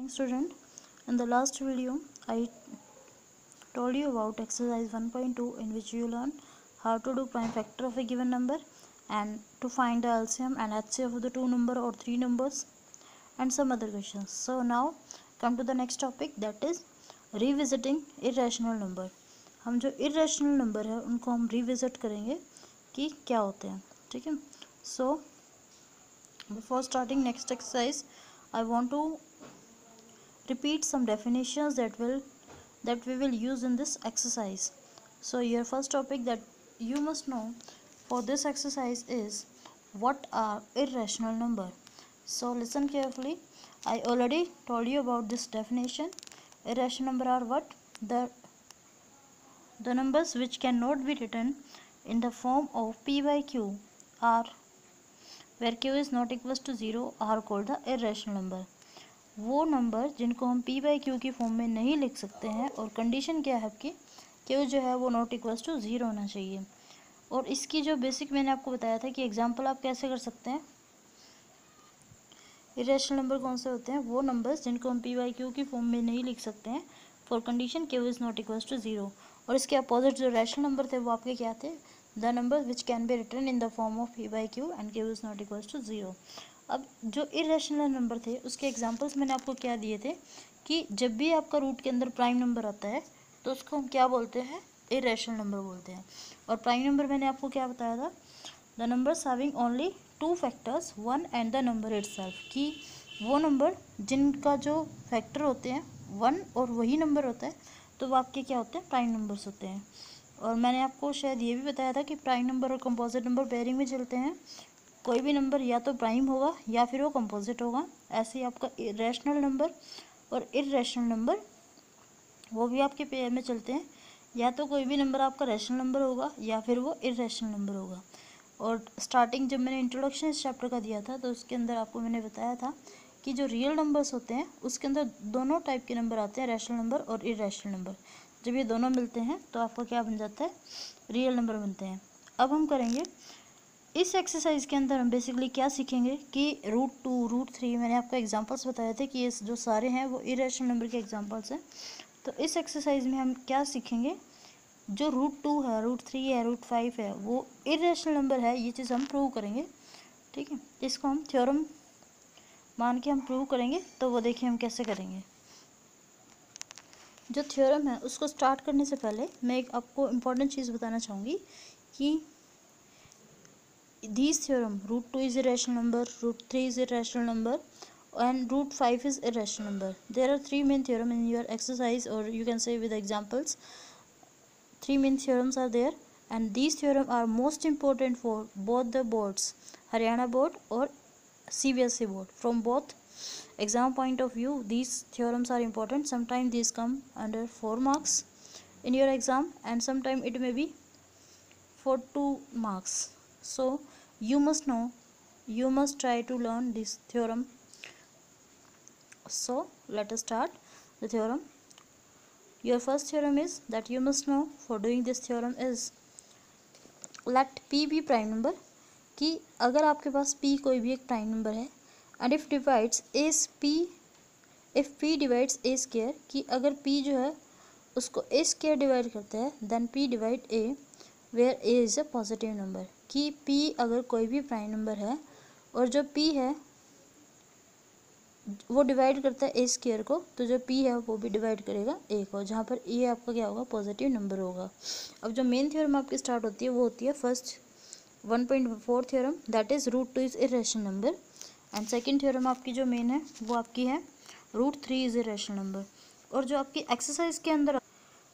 student. In the last video I told you about exercise 1.2 in which you learn how to do prime factor of a given number and to find the LCM and HCF of the two number or three numbers and some other questions. So now come to the next topic, that is revisiting irrational number. हम जो irrational number है उनको हम revisit करेंगे कि क्या होते हैं, ठीक है. So before starting next exercise I want to repeat some definitions that we will use in this exercise. So your first topic that you must know for this exercise is what are irrational number. So listen carefully. I already told you about this definition. Irrational number are what? The numbers which cannot be written in the form of p by q are where q is not equals to 0 are called the irrational number. वो number जिनको हम p by Q की form में नहीं लिख सकते हैं और कंडीशन क्या है आपकी, q जो है वो नॉट इक्वल्स टू 0 होना चाहिए. और इसकी जो बेसिक मैंने आपको बताया था कि एग्जांपल आप कैसे कर सकते हैं. इरेशनल नंबर कौन से होते हैं? वो नंबर्स जिनको हम p बाई क्यू की फॉर्म में नहीं लिख सकते हैं for condition q is not equals to 0. और इसके अपोजिट जो रैशनल नंबर थे वो आपके क्या थे? The number which can be written in the form of p by Q and q is not equals to 0. अब जो इरेशनल नंबर थे उसके एग्जांपल्स मैंने आपको क्या दिए थे कि जब भी आपका रूट के अंदर प्राइम नंबर आता है तो उसको हम क्या बोलते हैं? इरेशनल नंबर बोलते हैं. और प्राइम नंबर मैंने आपको क्या बताया था? The numbers having only two factors one and the number itself, कि वो नंबर जिनका जो फैक्टर होते हैं वन और वही नंबर होता है तो वो आपके क्या होते हैं? प्राइम नंबर्स होते हैं. और मैंने आपको शायद ये भी बताया था कि प्राइम नंबर और कंपोजिट नंबर पेयरिंग में चलते हैं. कोई भी नंबर या तो प्राइम होगा या फिर वो कंपोजिट होगा. ऐसे ही आपका रैशनल नंबर और इररेशनल नंबर वो भी आपके पेयर में चलते हैं. या तो कोई भी नंबर आपका रैशनल नंबर होगा या फिर वो इररेशनल नंबर होगा. और स्टार्टिंग जब मैंने इंट्रोडक्शन इस चैप्टर का दिया था तो उसके अंदर आपको मैंने बताया था कि जो रियल नंबर्स होते हैं उसके अंदर दोनों टाइप के नंबर आते हैं, रैशनल नंबर और इररेशनल नंबर. जब ये दोनों मिलते हैं तो आपका क्या बन जाता है? रियल नंबर बनते हैं. अब हम करेंगे इस एक्सरसाइज के अंदर हम बेसिकली क्या सीखेंगे कि रूट 2, रूट 3 मैंने आपको एग्जांपल्स बताए थे कि ये जो सारे हैं वो इरेशनल नंबर के एग्जांपल्स हैं. तो इस एक्सरसाइज में हम क्या सीखेंगे? जो रूट 2 है, रूट 3 है, रूट 5 है वो इरेशनल नंबर है, ये चीज़ हम प्रूव करेंगे. ठीक है, इसको हम थ्योरम मान के हम प्रूव करेंगे. तो वो देखिए हम कैसे करेंगे. जो थ्योरम है उसको स्टार्ट करने से पहले मैं एक आपको इम्पॉर्टेंट चीज़ बताना चाहूँगी कि these theorem root 2 is irrational number, root 3 is irrational number and root 5 is irrational number. There are three main theorem in your exercise, or you can say with examples. Three main theorems are there and these theorem are most important for both the boards, Haryana board or CBSE board. From both exam point of view these theorems are important. Sometimes these come under 4 marks in your exam and sometimes it may be for 2 marks. So you must know, you must try to learn this theorem. So let us start the theorem. Your first theorem is that you must know for doing this theorem is let p be prime number, कि अगर आपके पास p कोई भी एक prime number है and if divides a p, if p divides a square, कि अगर p जो है उसको a square डिवाइड करता है then p divide a where a is a positive number, कि p अगर कोई भी प्राइम नंबर है और जो p है वो डिवाइड करता है a स्क्वायर को, तो जो p है वो भी डिवाइड करेगा a को, जहाँ पर a आपका क्या होगा? पॉजिटिव नंबर होगा. अब जो मेन थ्योरम आपकी स्टार्ट होती है वो होती है first 1.4 theorem, that is root 2 is irrational number. And second theorem आपकी जो मेन है वो आपकी है रूट 3 इज़ इरेशनल नंबर. और जो आपकी एक्सरसाइज के अंदर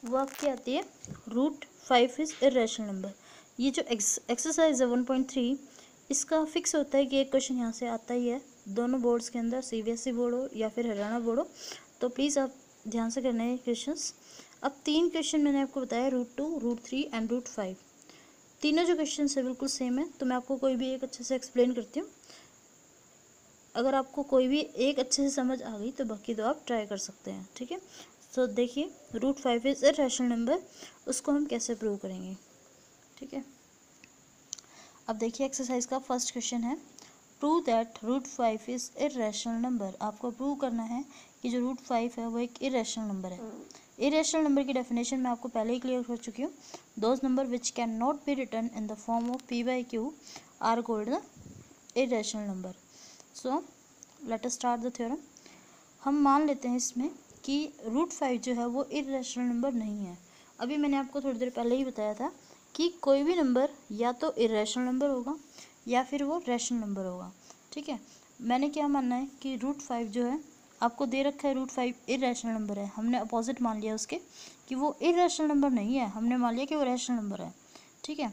वो आपकी आती है रूट 5 इज़ इरेशनल नंबर. ये जो एक्सरसाइज है 1.3 इसका फिक्स होता है कि एक क्वेश्चन यहाँ से आता ही है, दोनों बोर्ड्स के अंदर, CBSE बोर्ड हो या फिर हरियाणा बोर्ड हो. तो प्लीज़ आप ध्यान से करना है क्वेश्चंस. अब 3 क्वेश्चन मैंने आपको बताया, रूट 2, रूट 3 एंड रूट 5. तीनों जो क्वेश्चन है बिल्कुल सेम है. तो मैं आपको कोई भी एक अच्छे से एक्सप्लेन करती हूँ. अगर आपको कोई भी एक अच्छे से समझ आ गई तो बाकी तो आप ट्राई कर सकते हैं. ठीक है, तो देखिए root 5 is a rational number, उसको हम कैसे प्रूव करेंगे. ठीक है, अब देखिए एक्सरसाइज का फर्स्ट क्वेश्चन है prove that root 5 is irrational number. आपको प्रूव करना है कि जो रूट 5 है वो एक इरेशनल नंबर है। इरेशनल नंबर की डेफिनेशन मैं आपको पहले ही क्लियर कर चुकी हूँ। Those number which can not be written in the form of p/q are called the irrational number. So let us start the theorem. हम मान लेते हैं इसमें कि रूट 5 जो है वो इरेशनल नंबर नहीं है। अभी मैंने आपको थोड़ी देर पहले ही बताया था कि कोई भी नंबर या तो इरेशनल नंबर होगा या फिर वो रैशनल नंबर होगा। ठीक है, मैंने क्या मानना है कि रूट 5 जो है आपको दे रखा है, रूट 5 इरेशनल नंबर है, हमने अपोजिट मान लिया उसके कि वो इरेशनल नंबर नहीं है, हमने मान लिया कि वो रैशनल नंबर है। ठीक है,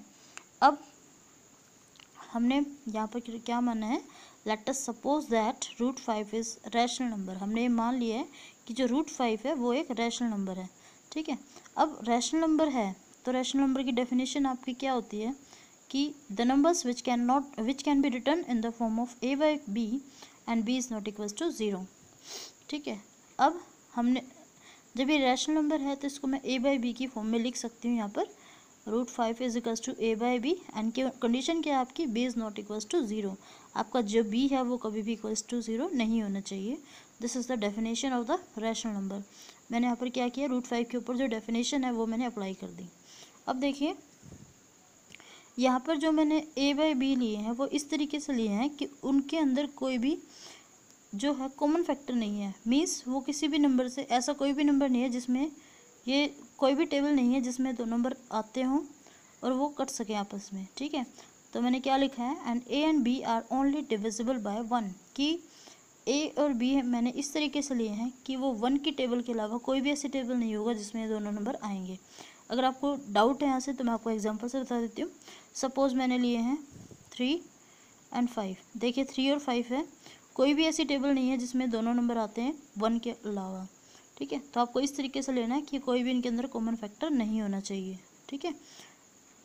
अब हमने यहाँ पर क्या माना है, let us suppose that root 5 is rational number. हमने ये मान लिया है कि जो रूट 5 है वो एक रैशनल नंबर है। ठीक है, अब रैशनल नंबर है तो रैशनल नंबर की डेफिनेशन आपकी क्या होती है कि the numbers which can be written in the form of a/b and b is not equals to 0। ठीक है, अब हमने जब ये रैशनल नंबर है तो इसको मैं a/b की फॉर्म में लिख सकती हूँ। यहाँ पर root 5 is equals to a/b and condition क्या है आपकी, b is not equals to 0। आपका जो b है वो कभी भी इक्वल्स टू 0 नहीं होना चाहिए। This is the definition of the rational number. मैंने यहाँ पर क्या किया, रूट 5 के ऊपर जो डेफिनेशन है वो मैंने अप्लाई कर दी। अब देखिए यहाँ पर जो मैंने a/b लिए हैं वो इस तरीके से लिए हैं कि उनके अंदर कोई भी जो है कॉमन फैक्टर नहीं है। मीन्स वो किसी भी नंबर से, ऐसा कोई भी नंबर नहीं है जिसमें, ये कोई भी टेबल नहीं है जिसमें दो नंबर आते हों और वो कट सके आपस में। ठीक है, तो मैंने क्या लिखा है, and a and b are only divisible by 1, कि a और b मैंने इस तरीके से लिए हैं कि वो 1 की टेबल के अलावा कोई भी ऐसी टेबल नहीं होगा जिसमें ये दोनों नंबर आएंगे। अगर आपको डाउट है यहाँ से तो मैं आपको एग्जांपल से बता देती हूँ। सपोज़ मैंने लिए हैं 3 एंड 5। देखिए 3 और 5 है, कोई भी ऐसी टेबल नहीं है जिसमें दोनों नंबर आते हैं 1 के अलावा। ठीक है, तो आपको इस तरीके से लेना है कि कोई भी इनके अंदर कॉमन फैक्टर नहीं होना चाहिए। ठीक है,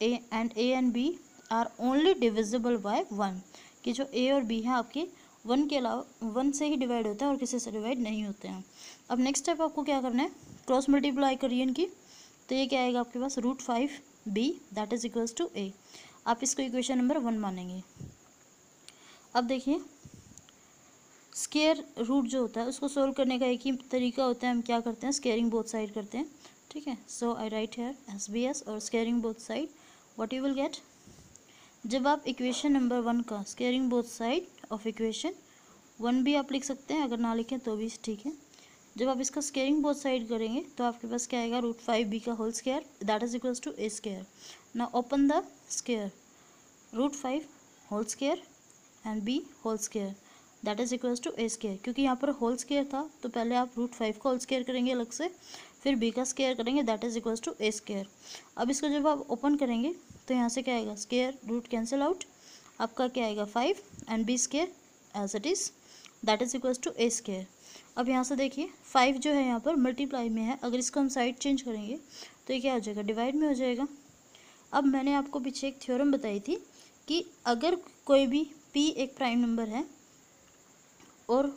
a and b are only divisible by 1, कि जो a और b है आपके 1 के अलावा 1 से ही डिवाइड होते हैं और किसी से डिवाइड नहीं होते हैं। अब नेक्स्ट स्टेप आपको क्या करना है, क्रॉस मल्टीप्लाई करिए इनकी, तो ये क्या आएगा आपके पास, root 5b that is equals to a। आप इसको इक्वेशन नंबर 1 मानेंगे। अब देखिए स्केयर रूट जो होता है उसको सोल्व करने का एक ही तरीका होता है, हम क्या करते हैं, स्केयरिंग बोथ साइड करते हैं। ठीक है, सो आई राइट हेयर SBS और squaring both side, what you will get, जब आप इक्वेशन नंबर 1 का squaring both side of equation 1 भी आप लिख सकते हैं, अगर ना लिखें तो भी ठीक है। जब आप इसका स्केयरिंग बोथ साइड करेंगे तो आपके पास क्या आएगा, रूट 5b का whole square that is equals to a square. Now open the square, root 5 whole square and b whole square that is equals to a square. क्योंकि यहाँ पर होल स्केयर था तो पहले आप रूट 5 का होल स्केयर करेंगे अलग से, फिर b का स्केयर करेंगे that is equals to a square. अब इसको जब आप ओपन करेंगे तो यहाँ से क्या आएगा, स्केयर रूट कैंसिल आउट, आपका क्या आएगा 5 and b square as it is that is equals to a square. अब यहाँ से देखिए 5 जो है यहाँ पर मल्टीप्लाई में है, अगर इसको हम साइड चेंज करेंगे तो ये क्या हो जाएगा, डिवाइड में हो जाएगा। अब मैंने आपको पीछे एक थ्योरम बताई थी कि अगर कोई भी p एक प्राइम नंबर है और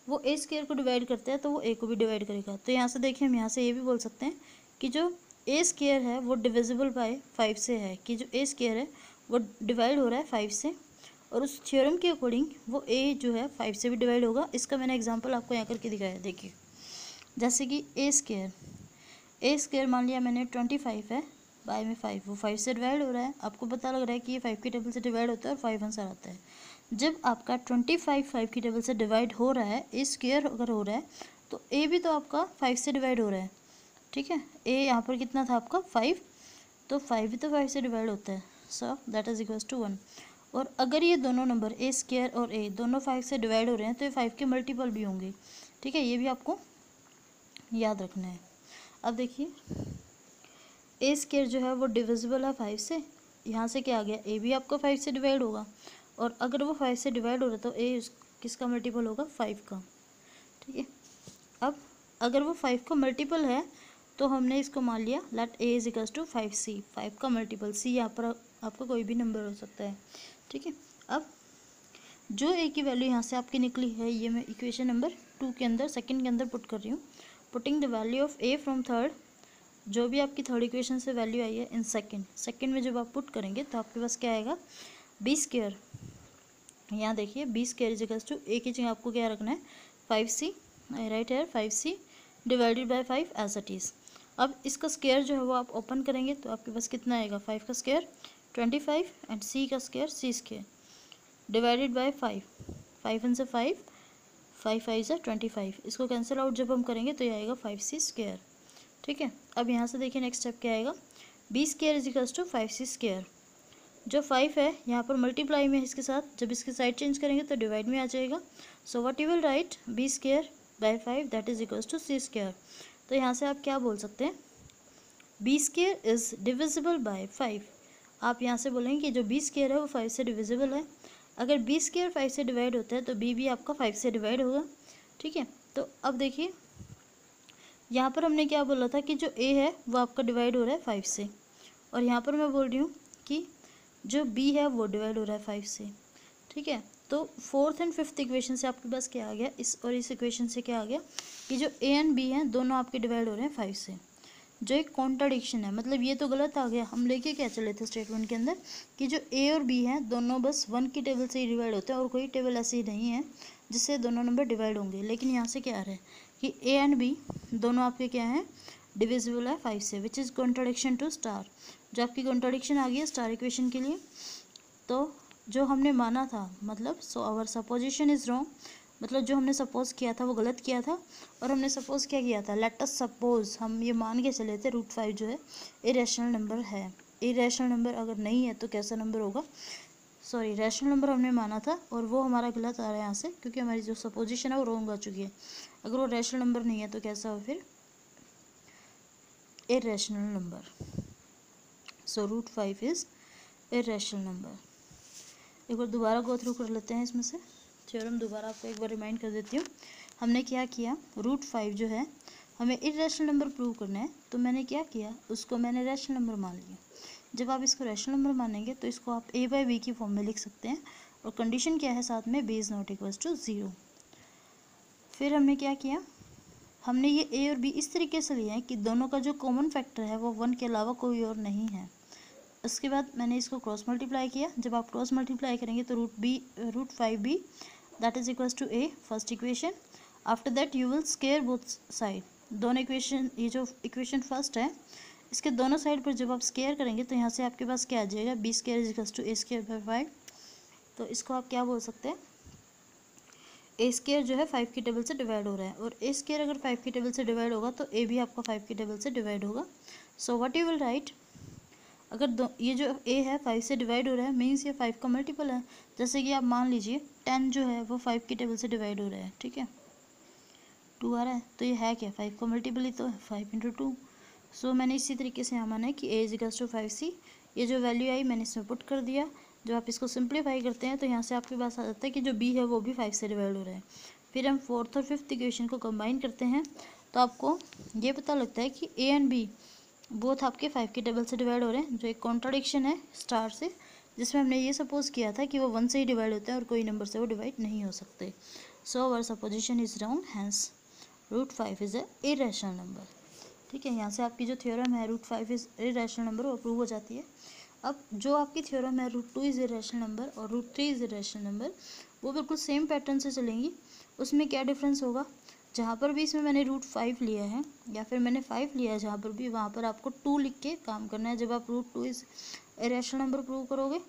वो a स्केयर को डिवाइड करता है तो वो a को भी डिवाइड करेगा। तो यहाँ से देखिए हम यहाँ से ये भी बोल सकते हैं कि जो a स्केयर है वो डिविजिबल बाय 5 से है, कि जो a स्केयर है वो डिवाइड हो रहा है 5 से, और उस थ्योरम के अकॉर्डिंग वो a जो है 5 से भी डिवाइड होगा। इसका मैंने एग्जांपल आपको यहाँ करके दिखाया, देखिए जैसे कि a स्केयर मान लिया मैंने 25 है बाय में 5, वो 5 से डिवाइड हो रहा है, आपको पता लग रहा है कि ये 5 की टेबल से डिवाइड होता है और 5 आंसर आता है। जब आपका 25 5 की टेबल से डिवाइड हो रहा है, a स्केयर अगर हो रहा है तो a भी तो आपका 5 से डिवाइड हो रहा है। ठीक है, a यहाँ पर कितना था आपका 5, तो 5 भी तो 5 से डिवाइड होता है, so that is equals to 1। और अगर ये दोनों नंबर a स्केयर और a दोनों 5 से डिवाइड हो रहे हैं तो ये 5 के मल्टीपल भी होंगे। ठीक है, ये भी आपको याद रखना है। अब देखिए a स्केयर जो है वो डिविजिबल है 5 से, यहाँ से क्या आ गया, a भी आपका 5 से डिवाइड होगा, और अगर वो 5 से डिवाइड हो रहा है तो a किसका मल्टीपल होगा, 5 का। ठीक है, अब अगर वो 5 का मल्टीपल है तो हमने इसको मान लिया let a is equals to 5c, 5 का मल्टीपल c, यहाँ पर आपका कोई भी नंबर हो सकता है। ठीक है, अब जो a की वैल्यू यहाँ से आपकी निकली है ये मैं इक्वेशन नंबर 2 के अंदर सेकंड के अंदर पुट कर रही हूँ। Putting the value of a from third, जो भी आपकी थर्ड इक्वेशन से वैल्यू आई है इन सेकंड में जब आप पुट करेंगे तो आपके पास क्या आएगा, b स्केयर, यहाँ देखिए b square is equals to a की जगह आपको क्या रखना है 5c I write here 5c divided by 5 as it is. अब इसका स्क्वायर जो है वो आप ओपन करेंगे तो आपके पास कितना आएगा, 5 का स्क्वायर 25 एंड c का square c square divided by 5, 5 × 5, 5 5 × 25। इसको कैंसिल आउट जब हम करेंगे तो ये आएगा 5c स्क्वायर। ठीक है, अब यहाँ से देखिए नेक्स्ट स्टेप क्या आएगा, b square is equals to 5c square. जो 5 है यहाँ पर मल्टीप्लाई में इसके साथ, जब इसकी साइड चेंज करेंगे तो डिवाइड में आ जाएगा। So what you will write, b square by 5 that is equals to c square. तो यहाँ से आप क्या बोल सकते हैं, b square is divisible by 5। आप यहाँ से बोलेंगे कि जो b स्क्वायर है वो 5 से डिविजिबल है। अगर b स्क्वायर 5 से डिवाइड होता है तो b भी आपका 5 से डिवाइड होगा। ठीक है, तो अब देखिए यहाँ पर हमने क्या बोला था कि जो a है वो आपका डिवाइड हो रहा है 5 से, और यहाँ पर मैं बोल रही हूँ कि जो b है वो डिवाइड हो रहा है 5 से। ठीक है, तो फोर्थ एंड फिफ्थ इक्वेशन से आपके पास क्या आ गया, इस इक्वेशन से क्या आ गया कि जो a एंड b हैं दोनों आपके डिवाइड हो रहे हैं 5 से, जो एक कॉन्ट्राडिक्शन है। मतलब ये तो गलत आ गया, हम लेके क्या चले थे स्टेटमेंट के अंदर कि जो a और b हैं दोनों बस 1 की टेबल से ही डिवाइड होते हैं और कोई टेबल ऐसी नहीं है जिससे दोनों नंबर डिवाइड होंगे। लेकिन यहाँ से क्या आ रहा है कि a एंड b दोनों आपके क्या हैं, डिविजिबल है 5 से, which is contradiction to star. जो आपकी कॉन्ट्राडिक्शन आ गई है स्टार इक्वेशन के लिए, तो जो हमने माना था, मतलब so our supposition is wrong, मतलब जो हमने सपोज किया था वो गलत किया था। और हमने सपोज क्या किया था, लेट अस सपोज, हम ये मान के चले थे √5 जो है इरेशनल नंबर है। इरेशनल नंबर अगर नहीं है तो कैसा नंबर होगा, सॉरी रैशनल नंबर हमने माना था और वो हमारा गलत आ रहा है यहाँ से, क्योंकि हमारी जो सपोजिशन है वो रॉन्ग आ चुकी है। अगर वो रैशनल नंबर नहीं है तो कैसा हो फिर, irrational number. So √5 is irrational number. एक बार दोबारा गो थ्रू कर लेते हैं इसमें से थ्योरम, दोबारा आपको एक बार रिमाइंड कर देती हूँ। हमने क्या किया, √5 जो है हमें इरेशनल नंबर प्रूव करना है, तो मैंने क्या किया, उसको मैंने रैशनल नंबर मान लिया। जब आप इसको रैशनल नंबर मानेंगे तो इसको आप a/b की फॉर्म में लिख सकते हैं, और कंडीशन क्या है साथ में, b is not equals to 0। फिर हमने क्या किया, हमने ये a और b इस तरीके से लिया है कि दोनों का जो कॉमन फैक्टर है वो 1 के अलावा कोई और नहीं है। उसके बाद मैंने इसको क्रॉस मल्टीप्लाई किया। जब आप क्रॉस मल्टीप्लाई करेंगे तो √5b that is equals to a, first equation. After that you will square both side, दोनों इक्वेशन, ये जो इक्वेशन फर्स्ट है इसके दोनों साइड पर जब आप स्क्वायर करेंगे तो यहाँ से आपके पास क्या आ जाएगा, b square is equals to a square by 5। तो इसको आप क्या बोल सकते हैं, a स्क्वायर जो है 5 की टेबल से डिवाइड हो रहा है, और a स्क्वायर अगर 5 की टेबल से डिवाइड होगा तो a भी आपका 5 की टेबल से डिवाइड होगा। सो व्हाट यू विल राइट, अगर ये जो a है 5 से डिवाइड हो रहा है मीन्स ये 5 का मल्टीपल है। जैसे कि आप मान लीजिए 10 जो है वो 5 की टेबल से डिवाइड हो रहा है, ठीक है, 2 आ रहा है, तो ये है क्या, 5 का मल्टीपल ही तो है, 5 × 2। सो मैंने इसी तरीके से यहाँ माना है कि a is equals to 5c। ये जो वैल्यू आई मैंने इसमें पुट कर दिया। जब आप इसको सिंप्लीफाई करते हैं तो यहाँ से आपके पास आ जाता है कि जो b है वो भी 5 से डिवाइड हो रहा है। फिर हम फोर्थ और फिफ्थ इक्वेशन को कंबाइन करते हैं तो आपको ये पता लगता है कि a एंड b बोथ आपके 5 की टेबल से डिवाइड हो रहे हैं, जो एक कॉन्ट्राडिक्शन है स्टार से, जिसमें हमने ये सपोज किया था कि वो 1 से ही डिवाइड होते हैं और कोई नंबर से वो डिवाइड नहीं हो सकते। So our supposition is wrong, hence √5 is a irrational number. ठीक है, यहाँ से आपकी जो थ्योरम है √5 इज़ इरेशनल नंबर वो प्रूव हो जाती है। अब जो आपकी थ्योरम है √2 इज़ इरेशनल नंबर और √3 इज़ इरेशनल नंबर, वो बिल्कुल सेम पैटर्न से चलेंगी। उसमें क्या डिफरेंस होगा, जहाँ पर भी इसमें मैंने √5 लिया है या फिर मैंने 5 लिया है, जहाँ पर भी वहाँ पर आपको 2 लिख के काम करना है जब आप √2 इज़ इरेशनल नंबर प्रूव करोगे।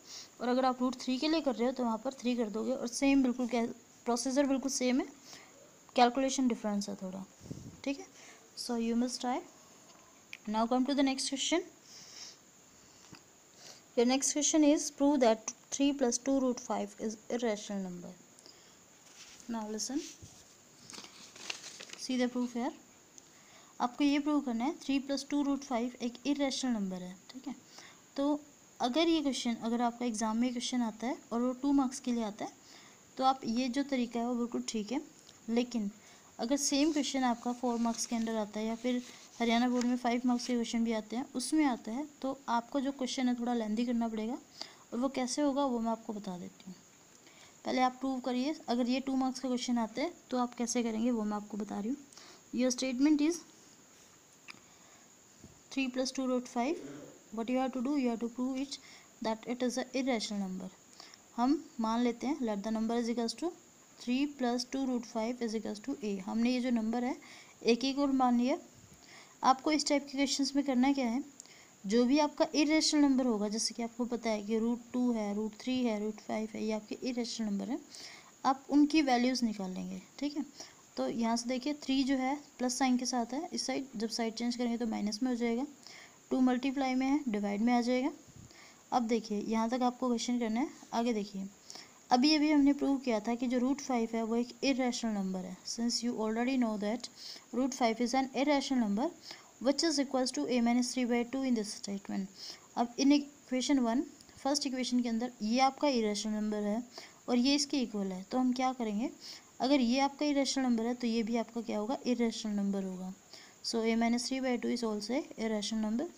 और अगर आप √3 के लिए कर रहे हो तो वहाँ पर 3 कर दोगे, और सेम बिल्कुल प्रोसीजर बिल्कुल सेम है, कैलकुलेशन डिफरेंस है थोड़ा। ठीक है, so you must try. Now come to the next question. Your next question is prove that 3 + 2 √5 is irrational number. Now listen, see the proof यार। आपको ये प्रूव करना है 3 + 2 √5 एक इरेशनल नंबर है। ठीक है, तो अगर ये क्वेश्चन, अगर आपका एग्जाम में क्वेश्चन आता है और वो 2 मार्क्स के लिए आता है तो आप ये जो तरीका है वो बिल्कुल ठीक है। लेकिन अगर सेम क्वेश्चन आपका 4 मार्क्स के अंदर आता है या फिर हरियाणा बोर्ड में 5 मार्क्स के क्वेश्चन भी आते हैं उसमें आता है, तो आपको जो क्वेश्चन है थोड़ा लेंदी करना पड़ेगा, और वो कैसे होगा वो मैं आपको बता देती हूँ। पहले आप प्रूव करिए, अगर ये 2 मार्क्स का क्वेश्चन आता है तो आप कैसे करेंगे वो मैं आपको बता रही हूँ। Your statement is 3 + 2 √5, what you have to do, you have to prove it that it is a irrational number। हम मान लेते हैं let the number is equals to 3 + 2√5 = a। हमने ये जो नंबर है ए की इक्वल मान लिया। आपको इस टाइप के क्वेश्चंस में करना क्या है, जो भी आपका इरेशनल नंबर होगा, जैसे कि आपको पता है कि √2 है, √3 है, √5 है, ये आपके इरेशनल नंबर है, आप उनकी वैल्यूज़ निकाल लेंगे। ठीक है, तो यहाँ से देखिए 3 जो है प्लस साइन के साथ है, इस साइड जब साइड चेंज करेंगे तो माइनस में हो जाएगा, 2 मल्टीप्लाई में है, डिवाइड में आ जाएगा। अब देखिए यहाँ तक आपको क्वेश्चन करना है। आगे देखिए, अभी हमने प्रूव किया था कि जो √5 है वो एक इरेशनल नंबर है। Since you already know that √5 is an irrational number which is equals to a - 3/2 in this statement. अब इन इक्वेशन 1 फर्स्ट इक्वेशन के अंदर ये आपका इरेशनल नंबर है और ये इसके इक्वल है, तो हम क्या करेंगे, अगर ये आपका इरेशनल नंबर है तो ये भी आपका क्या होगा, इरेशनल नंबर होगा। सो a - 3/2 is also irrational number.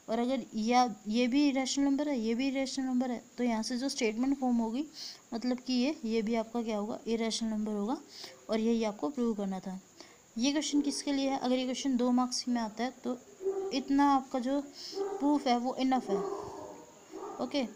और अगर ये भी इरेशनल नंबर है, ये भी इरेशनल नंबर है, तो यहाँ से जो स्टेटमेंट फॉर्म होगी, मतलब कि ये भी आपका क्या होगा, इरेशनल नंबर होगा। और यही आपको प्रूव करना था। ये क्वेश्चन किसके लिए है, अगर ये क्वेश्चन 2 मार्क्स में आता है तो इतना आपका जो प्रूफ है वो इनफ है। ओके।